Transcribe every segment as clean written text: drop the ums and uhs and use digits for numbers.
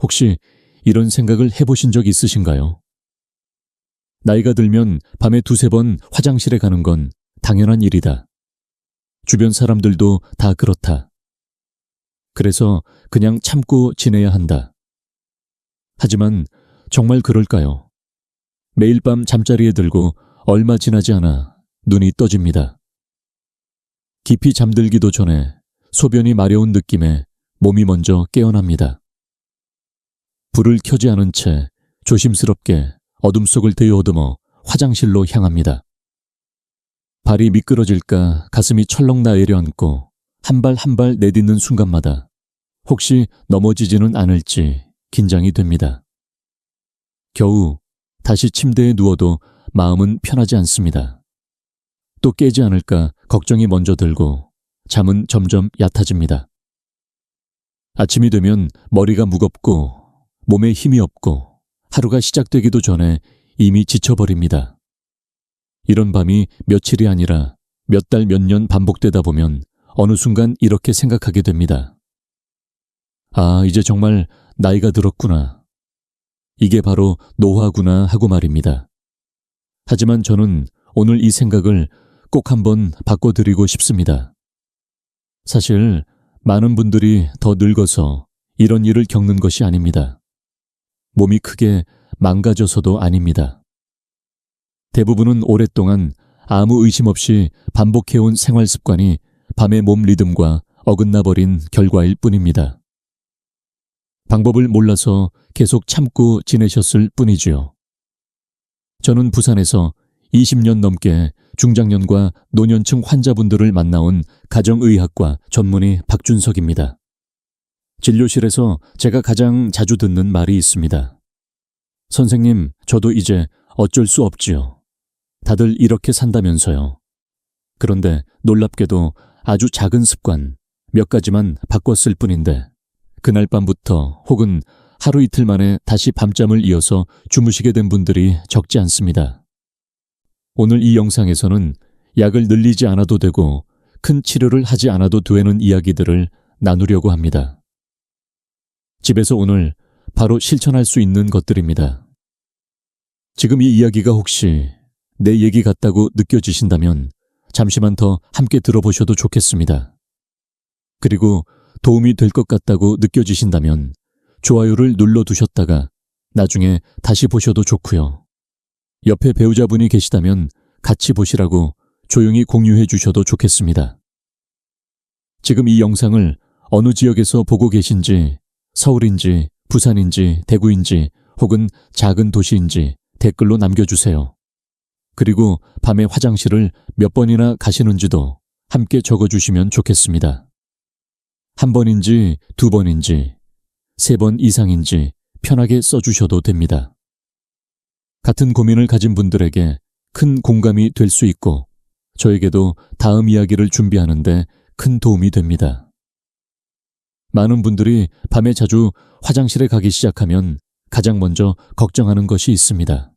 혹시 이런 생각을 해보신 적 있으신가요? 나이가 들면 밤에 두세 번 화장실에 가는 건 당연한 일이다. 주변 사람들도 다 그렇다. 그래서 그냥 참고 지내야 한다. 하지만 정말 그럴까요? 매일 밤 잠자리에 들고 얼마 지나지 않아 눈이 떠집니다. 깊이 잠들기도 전에 소변이 마려운 느낌에 몸이 먼저 깨어납니다. 불을 켜지 않은 채 조심스럽게 어둠 속을 들여오듬어 화장실로 향합니다. 발이 미끄러질까 가슴이 철렁 내려앉고 한 발 한 발 내딛는 순간마다 혹시 넘어지지는 않을지 긴장이 됩니다. 겨우 다시 침대에 누워도 마음은 편하지 않습니다. 또 깨지 않을까 걱정이 먼저 들고 잠은 점점 얕아집니다. 아침이 되면 머리가 무겁고 몸에 힘이 없고 하루가 시작되기도 전에 이미 지쳐버립니다. 이런 밤이 며칠이 아니라 몇 달, 몇 년 반복되다 보면 어느 순간 이렇게 생각하게 됩니다. 아, 이제 정말 나이가 들었구나. 이게 바로 노화구나 하고 말입니다. 하지만 저는 오늘 이 생각을 꼭 한번 바꿔드리고 싶습니다. 사실 많은 분들이 더 늙어서 이런 일을 겪는 것이 아닙니다. 몸이 크게 망가져서도 아닙니다. 대부분은 오랫동안 아무 의심 없이 반복해온 생활 습관이 밤의 몸 리듬과 어긋나버린 결과일 뿐입니다. 방법을 몰라서 계속 참고 지내셨을 뿐이지요. 저는 부산에서 20년 넘게 중장년과 노년층 환자분들을 만나온 가정의학과 전문의 박준석입니다. 진료실에서 제가 가장 자주 듣는 말이 있습니다. 선생님, 저도 이제 어쩔 수 없지요. 다들 이렇게 산다면서요. 그런데 놀랍게도 아주 작은 습관 몇 가지만 바꿨을 뿐인데 그날 밤부터 혹은 하루 이틀 만에 다시 밤잠을 이어서 주무시게 된 분들이 적지 않습니다. 오늘 이 영상에서는 약을 늘리지 않아도 되고 큰 치료를 하지 않아도 되는 이야기들을 나누려고 합니다. 집에서 오늘 바로 실천할 수 있는 것들입니다. 지금 이 이야기가 혹시 내 얘기 같다고 느껴지신다면 잠시만 더 함께 들어보셔도 좋겠습니다. 그리고 도움이 될 것 같다고 느껴지신다면 좋아요를 눌러두셨다가 나중에 다시 보셔도 좋고요. 옆에 배우자분이 계시다면 같이 보시라고 조용히 공유해 주셔도 좋겠습니다. 지금 이 영상을 어느 지역에서 보고 계신지 서울인지 부산인지 대구인지 혹은 작은 도시인지 댓글로 남겨주세요. 그리고 밤에 화장실을 몇 번이나 가시는지도 함께 적어주시면 좋겠습니다. 한 번인지 두 번인지 세 번 이상인지 편하게 써주셔도 됩니다. 같은 고민을 가진 분들에게 큰 공감이 될 수 있고 저에게도 다음 이야기를 준비하는데 큰 도움이 됩니다. 많은 분들이 밤에 자주 화장실에 가기 시작하면 가장 먼저 걱정하는 것이 있습니다.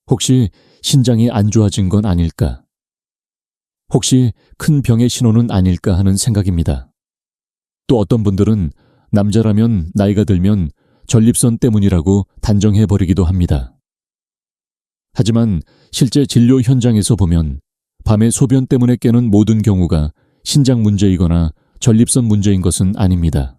혹시 신장이 안 좋아진 건 아닐까? 혹시 큰 병의 신호는 아닐까 하는 생각입니다. 또 어떤 분들은 남자라면 나이가 들면 전립선 때문이라고 단정해버리기도 합니다. 하지만 실제 진료 현장에서 보면 밤에 소변 때문에 깨는 모든 경우가 신장 문제이거나 전립선 문제인 것은 아닙니다.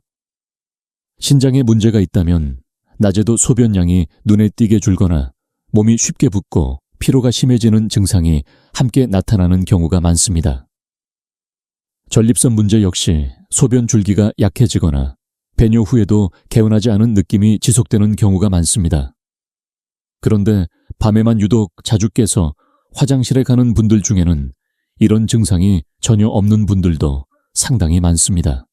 신장에 문제가 있다면 낮에도 소변량이 눈에 띄게 줄거나 몸이 쉽게 붓고 피로가 심해지는 증상이 함께 나타나는 경우가 많습니다. 전립선 문제 역시 소변 줄기가 약해지거나 배뇨 후에도 개운하지 않은 느낌이 지속되는 경우가 많습니다. 그런데 밤에만 유독 자주 깨서 화장실에 가는 분들 중에는 이런 증상이 전혀 없는 분들도 상당히 많습니다.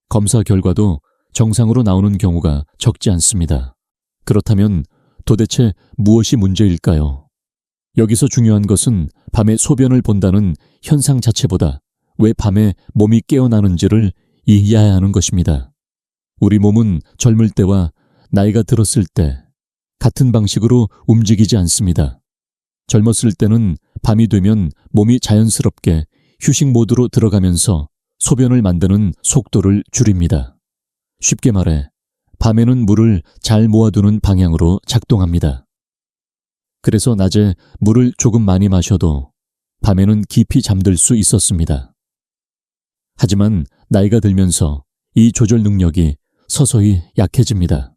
검사 결과도 정상으로 나오는 경우가 적지 않습니다. 그렇다면 도대체 무엇이 문제일까요? 여기서 중요한 것은 밤에 소변을 본다는 현상 자체보다 왜 밤에 몸이 깨어나는지를 이해해야 하는 것입니다. 우리 몸은 젊을 때와 나이가 들었을 때 같은 방식으로 움직이지 않습니다. 젊었을 때는 밤이 되면 몸이 자연스럽게 휴식 모드로 들어가면서 소변을 만드는 속도를 줄입니다. 쉽게 말해 밤에는 물을 잘 모아두는 방향으로 작동합니다. 그래서 낮에 물을 조금 많이 마셔도 밤에는 깊이 잠들 수 있었습니다. 하지만 나이가 들면서 이 조절 능력이 서서히 약해집니다.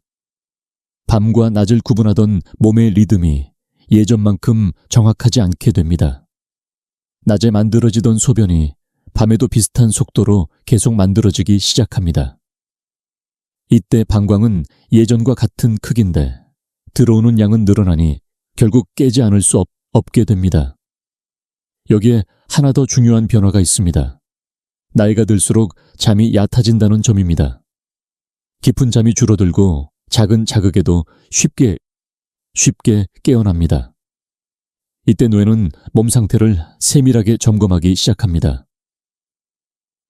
밤과 낮을 구분하던 몸의 리듬이 예전만큼 정확하지 않게 됩니다. 낮에 만들어지던 소변이 밤에도 비슷한 속도로 계속 만들어지기 시작합니다. 이때 방광은 예전과 같은 크기인데 들어오는 양은 늘어나니 결국 깨지 않을 수 없게 됩니다. 여기에 하나 더 중요한 변화가 있습니다. 나이가 들수록 잠이 얕아진다는 점입니다. 깊은 잠이 줄어들고 작은 자극에도 쉽게 깨어납니다. 이때 뇌는 몸 상태를 세밀하게 점검하기 시작합니다.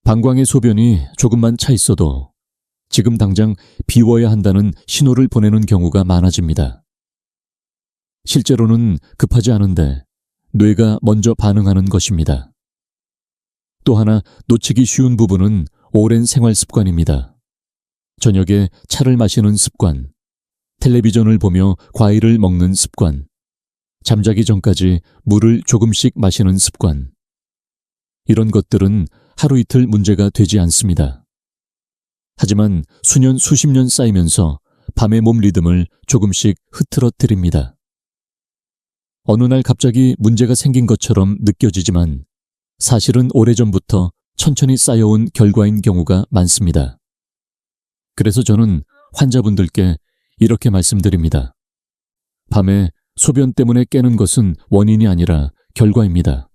방광의 소변이 조금만 차 있어도 지금 당장 비워야 한다는 신호를 보내는 경우가 많아집니다. 실제로는 급하지 않은데 뇌가 먼저 반응하는 것입니다. 또 하나 놓치기 쉬운 부분은 오랜 생활 습관입니다. 저녁에 차를 마시는 습관, 텔레비전을 보며 과일을 먹는 습관, 잠자기 전까지 물을 조금씩 마시는 습관. 이런 것들은 하루 이틀 문제가 되지 않습니다. 하지만 수년 수십 년 쌓이면서 밤의 몸 리듬을 조금씩 흐트러뜨립니다. 어느 날 갑자기 문제가 생긴 것처럼 느껴지지만 사실은 오래전부터 천천히 쌓여온 결과인 경우가 많습니다. 그래서 저는 환자분들께 이렇게 말씀드립니다. 밤에 소변 때문에 깨는 것은 원인이 아니라 결과입니다.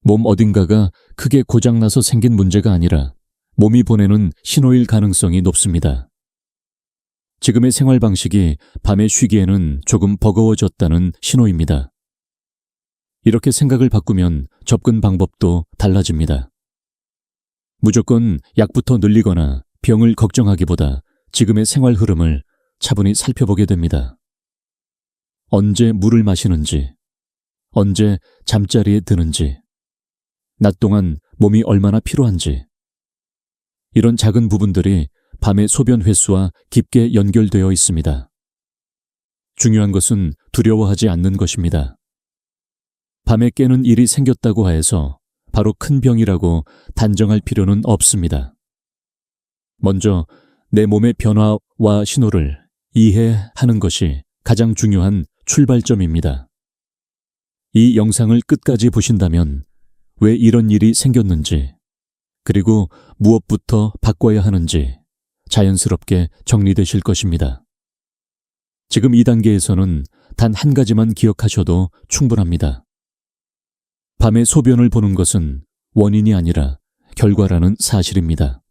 몸 어딘가가 크게 고장나서 생긴 문제가 아니라 몸이 보내는 신호일 가능성이 높습니다. 지금의 생활 방식이 밤에 쉬기에는 조금 버거워졌다는 신호입니다. 이렇게 생각을 바꾸면 접근 방법도 달라집니다. 무조건 약부터 늘리거나 병을 걱정하기보다 지금의 생활 흐름을 차분히 살펴보게 됩니다. 언제 물을 마시는지, 언제 잠자리에 드는지, 낮 동안 몸이 얼마나 피로한지, 이런 작은 부분들이 밤의 소변 횟수와 깊게 연결되어 있습니다. 중요한 것은 두려워하지 않는 것입니다. 밤에 깨는 일이 생겼다고 해서 바로 큰 병이라고 단정할 필요는 없습니다. 먼저 내 몸의 변화와 신호를 이해하는 것이 가장 중요한 출발점입니다. 이 영상을 끝까지 보신다면 왜 이런 일이 생겼는지, 그리고 무엇부터 바꿔야 하는지 자연스럽게 정리되실 것입니다. 지금 이 단계에서는 단 한 가지만 기억하셔도 충분합니다. 밤에 소변을 보는 것은 원인이 아니라 결과라는 사실입니다.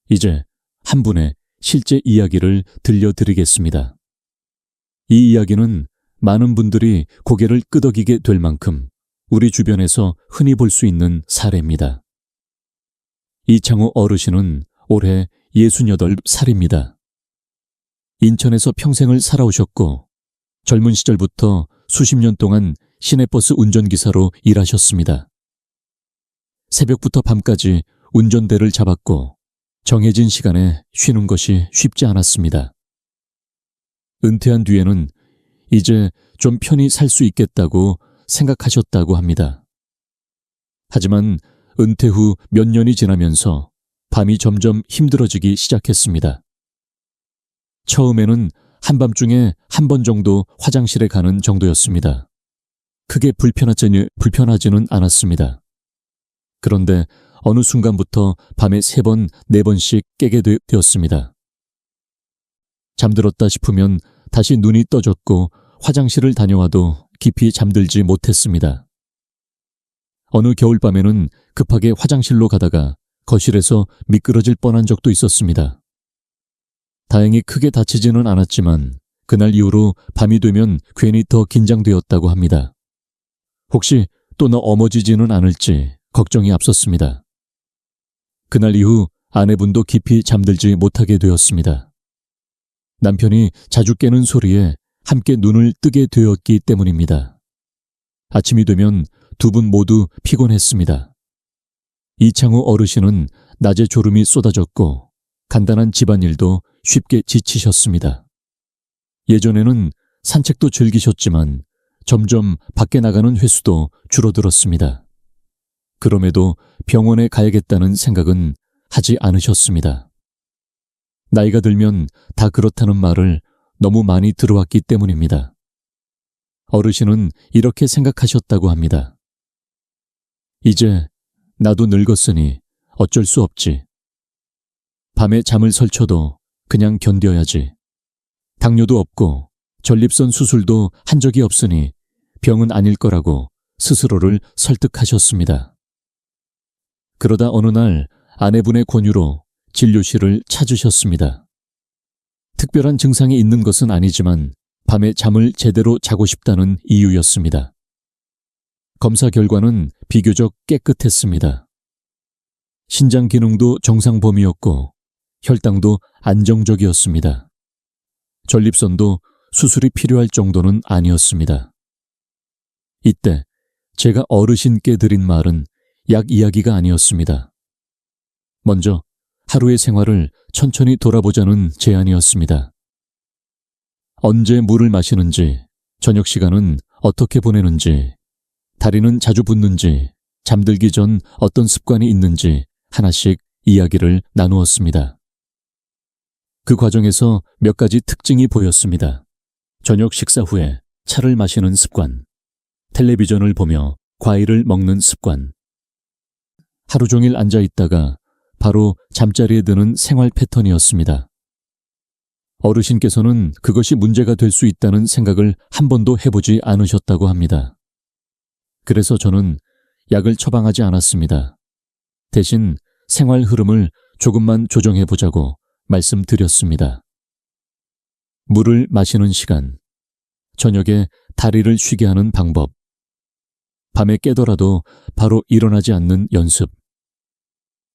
이제 한 분의 실제 이야기를 들려드리겠습니다. 이 이야기는 많은 분들이 고개를 끄덕이게 될 만큼 우리 주변에서 흔히 볼 수 있는 사례입니다. 이창호 어르신은 올해 68살입니다. 인천에서 평생을 살아오셨고 젊은 시절부터 수십 년 동안 시내버스 운전기사로 일하셨습니다. 새벽부터 밤까지 운전대를 잡았고 정해진 시간에 쉬는 것이 쉽지 않았습니다. 은퇴한 뒤에는 이제 좀 편히 살 수 있겠다고 생각하셨다고 합니다. 하지만 은퇴 후 몇 년이 지나면서 밤이 점점 힘들어지기 시작했습니다. 처음에는 한밤중에 한 번 정도 화장실에 가는 정도였습니다. 크게 불편하지는 않았습니다. 그런데 어느 순간부터 밤에 3번, 4번씩 깨게 되었습니다. 잠들었다 싶으면 다시 눈이 떠졌고 화장실을 다녀와도 깊이 잠들지 못했습니다. 어느 겨울밤에는 급하게 화장실로 가다가 거실에서 미끄러질 뻔한 적도 있었습니다. 다행히 크게 다치지는 않았지만 그날 이후로 밤이 되면 괜히 더 긴장되었다고 합니다. 혹시 또 넘어지지는 않을지 걱정이 앞섰습니다. 그날 이후 아내분도 깊이 잠들지 못하게 되었습니다. 남편이 자주 깨는 소리에 함께 눈을 뜨게 되었기 때문입니다. 아침이 되면 두 분 모두 피곤했습니다. 이창호 어르신은 낮에 졸음이 쏟아졌고 간단한 집안일도 쉽게 지치셨습니다. 예전에는 산책도 즐기셨지만 점점 밖에 나가는 횟수도 줄어들었습니다. 그럼에도 병원에 가야겠다는 생각은 하지 않으셨습니다. 나이가 들면 다 그렇다는 말을 너무 많이 들어왔기 때문입니다. 어르신은 이렇게 생각하셨다고 합니다. 이제 나도 늙었으니 어쩔 수 없지. 밤에 잠을 설쳐도 그냥 견뎌야지. 당뇨도 없고 전립선 수술도 한 적이 없으니 병은 아닐 거라고 스스로를 설득하셨습니다. 그러다 어느 날 아내분의 권유로 진료실을 찾으셨습니다. 특별한 증상이 있는 것은 아니지만 밤에 잠을 제대로 자고 싶다는 이유였습니다. 검사 결과는 비교적 깨끗했습니다. 신장 기능도 정상 범위였고 혈당도 안정적이었습니다. 전립선도 수술이 필요할 정도는 아니었습니다. 이때 제가 어르신께 드린 말은 약 이야기가 아니었습니다. 먼저 하루의 생활을 천천히 돌아보자는 제안이었습니다. 언제 물을 마시는지, 저녁 시간은 어떻게 보내는지, 다리는 자주 붓는지, 잠들기 전 어떤 습관이 있는지 하나씩 이야기를 나누었습니다. 그 과정에서 몇 가지 특징이 보였습니다. 저녁 식사 후에 차를 마시는 습관, 텔레비전을 보며 과일을 먹는 습관, 하루 종일 앉아 있다가 바로 잠자리에 드는 생활 패턴이었습니다. 어르신께서는 그것이 문제가 될 수 있다는 생각을 한 번도 해보지 않으셨다고 합니다. 그래서 저는 약을 처방하지 않았습니다. 대신 생활 흐름을 조금만 조정해보자고 말씀드렸습니다. 물을 마시는 시간, 저녁에 다리를 쉬게 하는 방법, 밤에 깨더라도 바로 일어나지 않는 연습.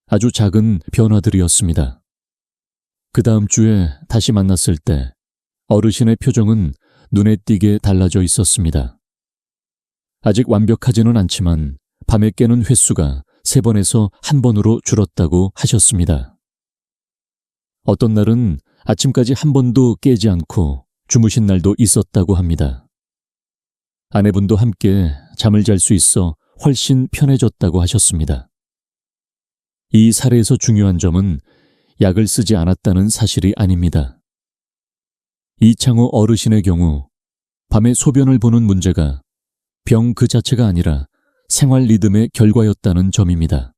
아주 작은 변화들이었습니다. 그 다음 주에 다시 만났을 때 어르신의 표정은 눈에 띄게 달라져 있었습니다. 아직 완벽하지는 않지만 밤에 깨는 횟수가 3번에서 1번으로 줄었다고 하셨습니다. 어떤 날은 아침까지 한 번도 깨지 않고 주무신 날도 있었다고 합니다. 아내분도 함께 잠을 잘 수 있어 훨씬 편해졌다고 하셨습니다. 이 사례에서 중요한 점은 약을 쓰지 않았다는 사실이 아닙니다. 이창호 어르신의 경우 밤에 소변을 보는 문제가 병 그 자체가 아니라 생활 리듬의 결과였다는 점입니다.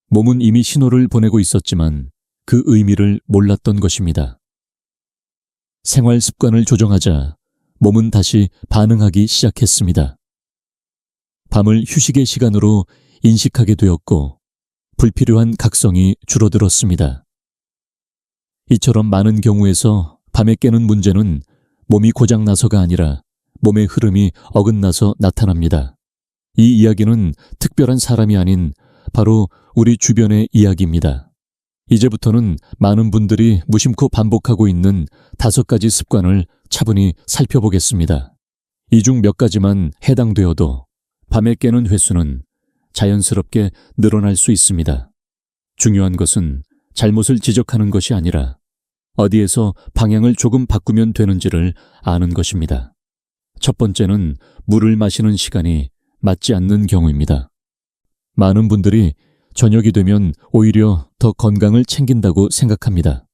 몸은 이미 신호를 보내고 있었지만 그 의미를 몰랐던 것입니다. 생활 습관을 조정하자 몸은 다시 반응하기 시작했습니다. 밤을 휴식의 시간으로 인식하게 되었고 불필요한 각성이 줄어들었습니다. 이처럼 많은 경우에서 밤에 깨는 문제는 몸이 고장나서가 아니라 몸의 흐름이 어긋나서 나타납니다. 이 이야기는 특별한 사람이 아닌 바로 우리 주변의 이야기입니다. 이제부터는 많은 분들이 무심코 반복하고 있는 5가지 습관을 차분히 살펴보겠습니다. 이 중 몇 가지만 해당되어도 밤에 깨는 횟수는 자연스럽게 늘어날 수 있습니다. 중요한 것은 잘못을 지적하는 것이 아니라 어디에서 방향을 조금 바꾸면 되는지를 아는 것입니다. 첫 번째는 물을 마시는 시간이 맞지 않는 경우입니다. 많은 분들이 저녁이 되면 오히려 더 건강을 챙긴다고 생각합니다.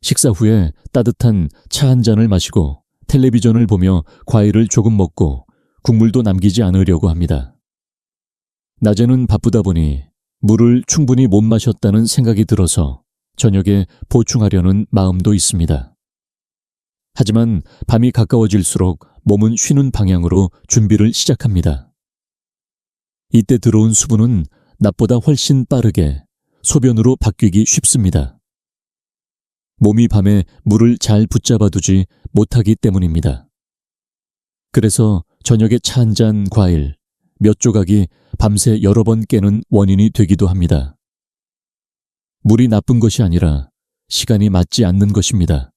식사 후에 따뜻한 차 한 잔을 마시고 텔레비전을 보며 과일을 조금 먹고 국물도 남기지 않으려고 합니다. 낮에는 바쁘다 보니 물을 충분히 못 마셨다는 생각이 들어서 저녁에 보충하려는 마음도 있습니다. 하지만 밤이 가까워질수록 몸은 쉬는 방향으로 준비를 시작합니다. 이때 들어온 수분은 낮보다 훨씬 빠르게 소변으로 바뀌기 쉽습니다. 몸이 밤에 물을 잘 붙잡아두지 못하기 때문입니다. 그래서 저녁에 차 한 잔 과일, 몇 조각이 밤새 여러 번 깨는 원인이 되기도 합니다. 물이 나쁜 것이 아니라 시간이 맞지 않는 것입니다.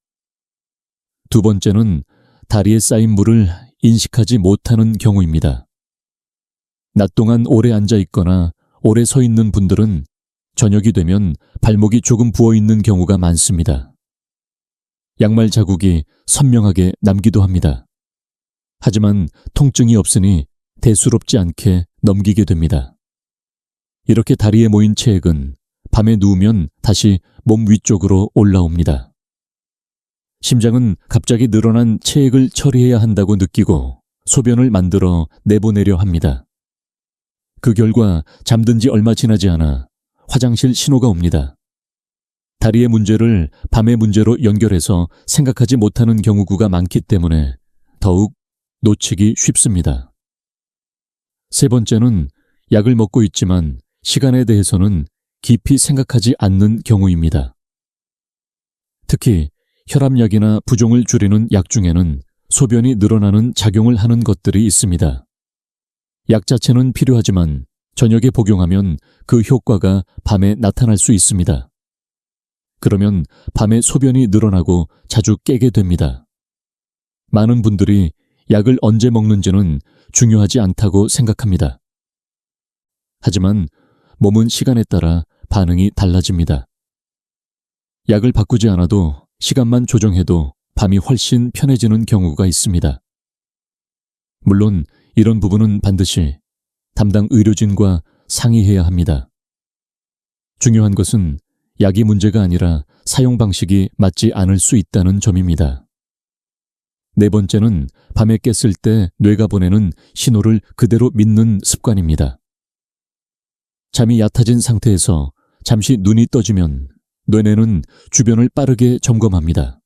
두 번째는 다리에 쌓인 물을 인식하지 못하는 경우입니다. 낮 동안 오래 앉아 있거나 오래 서 있는 분들은 저녁이 되면 발목이 조금 부어있는 경우가 많습니다. 양말 자국이 선명하게 남기도 합니다. 하지만 통증이 없으니 대수롭지 않게 넘기게 됩니다. 이렇게 다리에 모인 체액은 밤에 누우면 다시 몸 위쪽으로 올라옵니다. 심장은 갑자기 늘어난 체액을 처리해야 한다고 느끼고 소변을 만들어 내보내려 합니다. 그 결과 잠든 지 얼마 지나지 않아 화장실 신호가 옵니다. 다리의 문제를 밤의 문제로 연결해서 생각하지 못하는 경우가 많기 때문에 더욱 놓치기 쉽습니다. 세 번째는 약을 먹고 있지만 시간에 대해서는 깊이 생각하지 않는 경우입니다. 특히 혈압약이나 부종을 줄이는 약 중에는 소변이 늘어나는 작용을 하는 것들이 있습니다. 약 자체는 필요하지만 저녁에 복용하면 그 효과가 밤에 나타날 수 있습니다. 그러면 밤에 소변이 늘어나고 자주 깨게 됩니다. 많은 분들이 약을 언제 먹는지는 중요하지 않다고 생각합니다. 하지만 몸은 시간에 따라 반응이 달라집니다. 약을 바꾸지 않아도 시간만 조정해도 밤이 훨씬 편해지는 경우가 있습니다. 물론 이런 부분은 반드시 담당 의료진과 상의해야 합니다. 중요한 것은 약이 문제가 아니라 사용 방식이 맞지 않을 수 있다는 점입니다. 네 번째는 밤에 깼을 때 뇌가 보내는 신호를 그대로 믿는 습관입니다. 잠이 얕아진 상태에서 잠시 눈이 떠지면 뇌는 주변을 빠르게 점검합니다.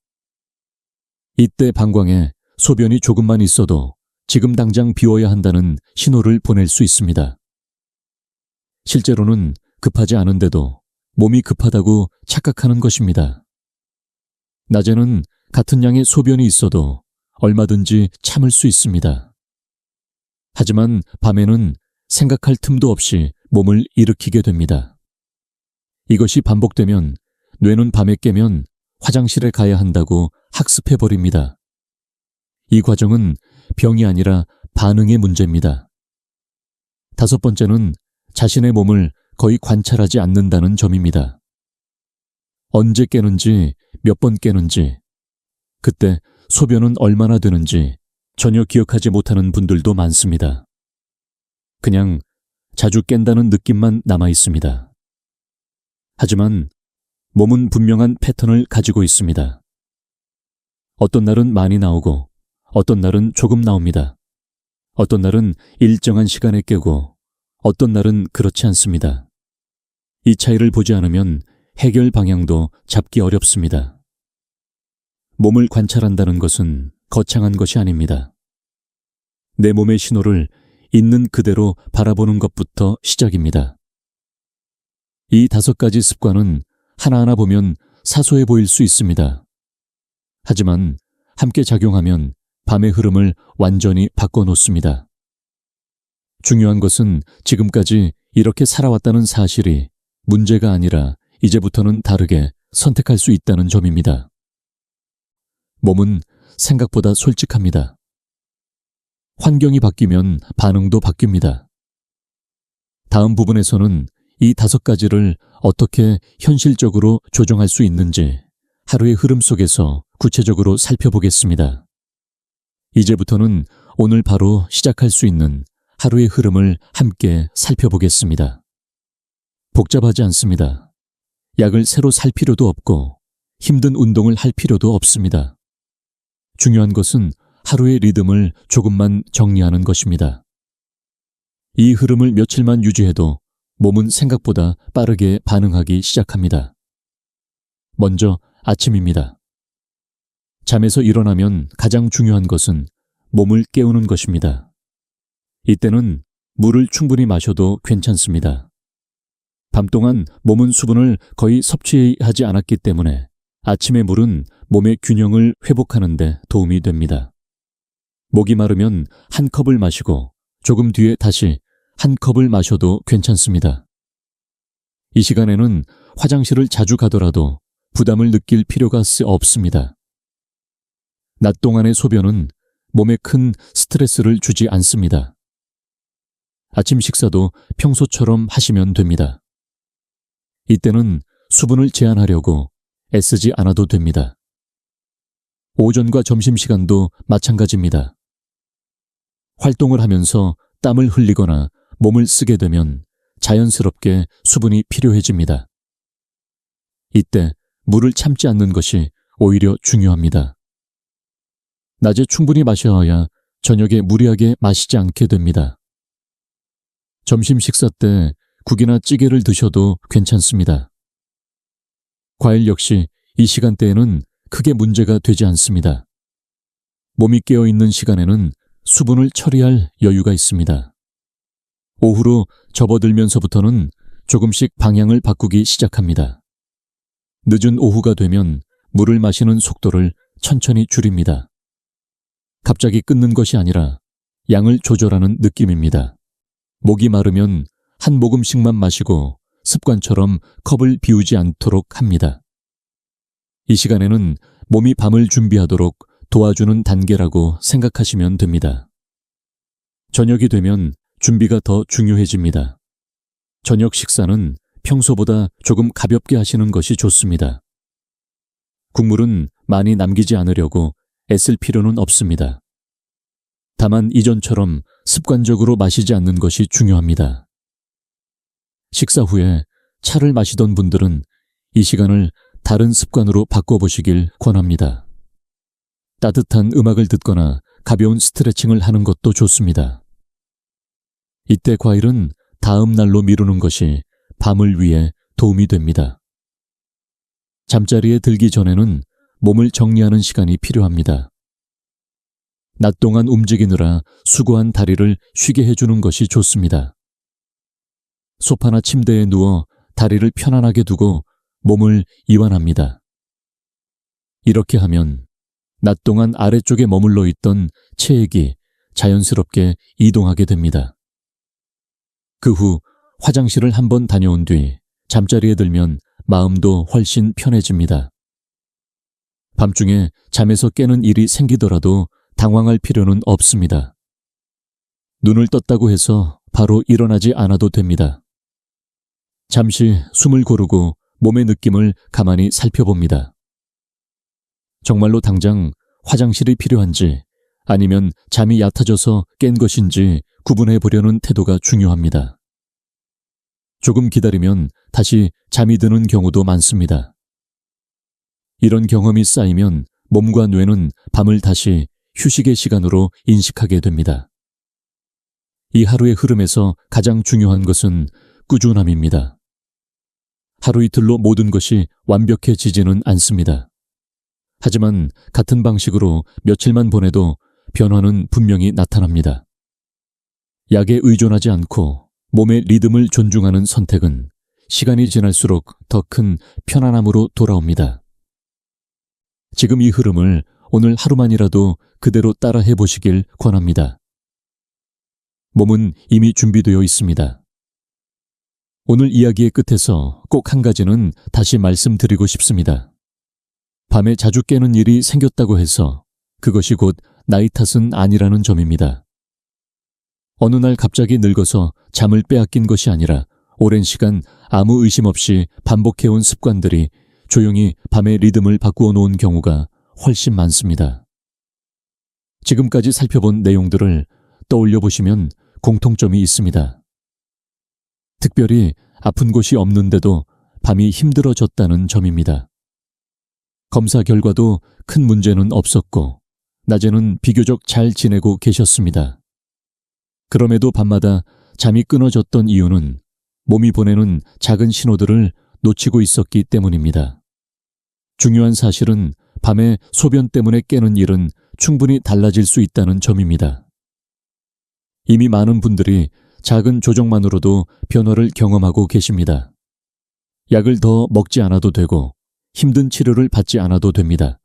이때 방광에 소변이 조금만 있어도 지금 당장 비워야 한다는 신호를 보낼 수 있습니다. 실제로는 급하지 않은데도 몸이 급하다고 착각하는 것입니다. 낮에는 같은 양의 소변이 있어도 얼마든지 참을 수 있습니다. 하지만 밤에는 생각할 틈도 없이 몸을 일으키게 됩니다. 이것이 반복되면 뇌는 밤에 깨면 화장실에 가야 한다고 학습해버립니다. 이 과정은 병이 아니라 반응의 문제입니다. 다섯 번째는 자신의 몸을 거의 관찰하지 않는다는 점입니다. 언제 깨는지, 몇 번 깨는지, 그때 소변은 얼마나 되는지 전혀 기억하지 못하는 분들도 많습니다. 그냥 자주 깬다는 느낌만 남아 있습니다. 하지만 몸은 분명한 패턴을 가지고 있습니다. 어떤 날은 많이 나오고 어떤 날은 조금 나옵니다. 어떤 날은 일정한 시간에 깨고 어떤 날은 그렇지 않습니다. 이 차이를 보지 않으면 해결 방향도 잡기 어렵습니다. 몸을 관찰한다는 것은 거창한 것이 아닙니다. 내 몸의 신호를 있는 그대로 바라보는 것부터 시작입니다. 이 5가지 습관은 하나하나 보면 사소해 보일 수 있습니다. 하지만 함께 작용하면 밤의 흐름을 완전히 바꿔놓습니다. 중요한 것은 지금까지 이렇게 살아왔다는 사실이 문제가 아니라 이제부터는 다르게 선택할 수 있다는 점입니다. 몸은 생각보다 솔직합니다. 환경이 바뀌면 반응도 바뀝니다. 다음 부분에서는 이 5가지를 어떻게 현실적으로 조정할 수 있는지 하루의 흐름 속에서 구체적으로 살펴보겠습니다. 이제부터는 오늘 바로 시작할 수 있는 하루의 흐름을 함께 살펴보겠습니다. 복잡하지 않습니다. 약을 새로 살 필요도 없고 힘든 운동을 할 필요도 없습니다. 중요한 것은 하루의 리듬을 조금만 정리하는 것입니다. 이 흐름을 며칠만 유지해도 몸은 생각보다 빠르게 반응하기 시작합니다. 먼저 아침입니다. 잠에서 일어나면 가장 중요한 것은 몸을 깨우는 것입니다. 이때는 물을 충분히 마셔도 괜찮습니다. 밤동안 몸은 수분을 거의 섭취하지 않았기 때문에 아침의 물은 몸의 균형을 회복하는 데 도움이 됩니다. 목이 마르면 한 컵을 마시고 조금 뒤에 다시 한 컵을 마셔도 괜찮습니다. 이 시간에는 화장실을 자주 가더라도 부담을 느낄 필요가 없습니다. 낮 동안의 소변은 몸에 큰 스트레스를 주지 않습니다. 아침 식사도 평소처럼 하시면 됩니다. 이때는 수분을 제한하려고 애쓰지 않아도 됩니다. 오전과 점심시간도 마찬가지입니다. 활동을 하면서 땀을 흘리거나 몸을 쓰게 되면 자연스럽게 수분이 필요해집니다. 이때 물을 참지 않는 것이 오히려 중요합니다. 낮에 충분히 마셔야 저녁에 무리하게 마시지 않게 됩니다. 점심 식사 때 국이나 찌개를 드셔도 괜찮습니다. 과일 역시 이 시간대에는 크게 문제가 되지 않습니다. 몸이 깨어있는 시간에는 수분을 처리할 여유가 있습니다. 오후로 접어들면서부터는 조금씩 방향을 바꾸기 시작합니다. 늦은 오후가 되면 물을 마시는 속도를 천천히 줄입니다. 갑자기 끊는 것이 아니라 양을 조절하는 느낌입니다. 목이 마르면 한 모금씩만 마시고 습관처럼 컵을 비우지 않도록 합니다. 이 시간에는 몸이 밤을 준비하도록 도와주는 단계라고 생각하시면 됩니다. 저녁이 되면 준비가 더 중요해집니다. 저녁 식사는 평소보다 조금 가볍게 하시는 것이 좋습니다. 국물은 많이 남기지 않으려고 애쓸 필요는 없습니다. 다만 이전처럼 습관적으로 마시지 않는 것이 중요합니다. 식사 후에 차를 마시던 분들은 이 시간을 다른 습관으로 바꿔보시길 권합니다. 따뜻한 음악을 듣거나 가벼운 스트레칭을 하는 것도 좋습니다. 이때 과일은 다음 날로 미루는 것이 밤을 위해 도움이 됩니다. 잠자리에 들기 전에는 몸을 정리하는 시간이 필요합니다. 낮 동안 움직이느라 수고한 다리를 쉬게 해주는 것이 좋습니다. 소파나 침대에 누워 다리를 편안하게 두고 몸을 이완합니다. 이렇게 하면 낮 동안 아래쪽에 머물러 있던 체액이 자연스럽게 이동하게 됩니다. 그 후 화장실을 한번 다녀온 뒤 잠자리에 들면 마음도 훨씬 편해집니다. 밤중에 잠에서 깨는 일이 생기더라도 당황할 필요는 없습니다. 눈을 떴다고 해서 바로 일어나지 않아도 됩니다. 잠시 숨을 고르고 몸의 느낌을 가만히 살펴봅니다. 정말로 당장 화장실이 필요한지 아니면 잠이 얕아져서 깬 것인지 구분해 보려는 태도가 중요합니다. 조금 기다리면 다시 잠이 드는 경우도 많습니다. 이런 경험이 쌓이면 몸과 뇌는 밤을 다시 휴식의 시간으로 인식하게 됩니다. 이 하루의 흐름에서 가장 중요한 것은 꾸준함입니다. 하루 이틀로 모든 것이 완벽해지지는 않습니다. 하지만 같은 방식으로 며칠만 보내도 변화는 분명히 나타납니다. 약에 의존하지 않고 몸의 리듬을 존중하는 선택은 시간이 지날수록 더 큰 편안함으로 돌아옵니다. 지금 이 흐름을 오늘 하루만이라도 그대로 따라 해보시길 권합니다. 몸은 이미 준비되어 있습니다. 오늘 이야기의 끝에서 꼭 한 가지는 다시 말씀드리고 싶습니다. 밤에 자주 깨는 일이 생겼다고 해서 그것이 곧 나이 탓은 아니라는 점입니다. 어느 날 갑자기 늙어서 잠을 빼앗긴 것이 아니라 오랜 시간 아무 의심 없이 반복해온 습관들이 조용히 밤의 리듬을 바꾸어 놓은 경우가 훨씬 많습니다. 지금까지 살펴본 내용들을 떠올려 보시면 공통점이 있습니다. 특별히 아픈 곳이 없는데도 밤이 힘들어졌다는 점입니다. 검사 결과도 큰 문제는 없었고 낮에는 비교적 잘 지내고 계셨습니다. 그럼에도 밤마다 잠이 끊어졌던 이유는 몸이 보내는 작은 신호들을 놓치고 있었기 때문입니다. 중요한 사실은 밤에 소변 때문에 깨는 일은 충분히 달라질 수 있다는 점입니다. 이미 많은 분들이 작은 조정만으로도 변화를 경험하고 계십니다. 약을 더 먹지 않아도 되고 힘든 치료를 받지 않아도 됩니다.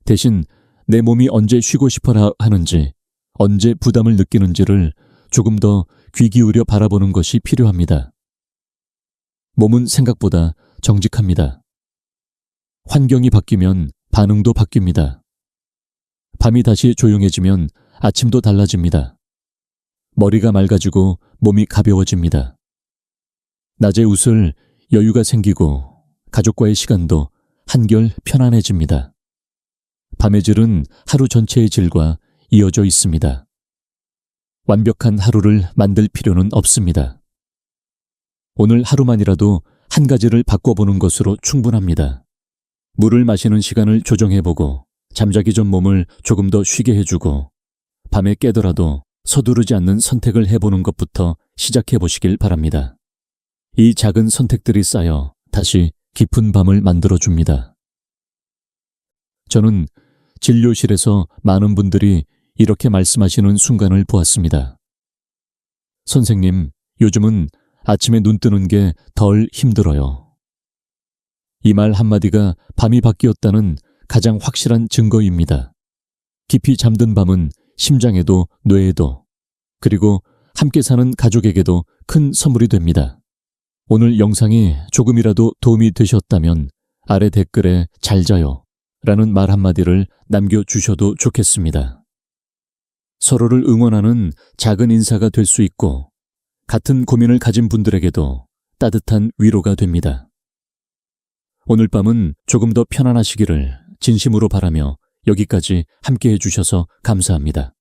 대신 내 몸이 언제 쉬고 싶어 하는지, 언제 부담을 느끼는지를 조금 더 귀 기울여 바라보는 것이 필요합니다. 몸은 생각보다 정직합니다. 환경이 바뀌면 반응도 바뀝니다. 밤이 다시 조용해지면 아침도 달라집니다. 머리가 맑아지고 몸이 가벼워집니다. 낮의 웃을 여유가 생기고 가족과의 시간도 한결 편안해집니다. 밤의 질은 하루 전체의 질과 이어져 있습니다. 완벽한 하루를 만들 필요는 없습니다. 오늘 하루만이라도 한 가지를 바꿔보는 것으로 충분합니다. 물을 마시는 시간을 조정해보고 잠자기 전 몸을 조금 더 쉬게 해주고 밤에 깨더라도 서두르지 않는 선택을 해보는 것부터 시작해보시길 바랍니다. 이 작은 선택들이 쌓여 다시 깊은 밤을 만들어줍니다. 저는 진료실에서 많은 분들이 이렇게 말씀하시는 순간을 보았습니다. 선생님, 요즘은 아침에 눈 뜨는 게 덜 힘들어요. 이 말 한마디가 밤이 바뀌었다는 가장 확실한 증거입니다. 깊이 잠든 밤은 심장에도 뇌에도 그리고 함께 사는 가족에게도 큰 선물이 됩니다. 오늘 영상이 조금이라도 도움이 되셨다면 아래 댓글에 잘 자요 라는 말 한마디를 남겨주셔도 좋겠습니다. 서로를 응원하는 작은 인사가 될 수 있고 같은 고민을 가진 분들에게도 따뜻한 위로가 됩니다. 오늘 밤은 조금 더 편안하시기를 진심으로 바라며 여기까지 함께 해주셔서 감사합니다.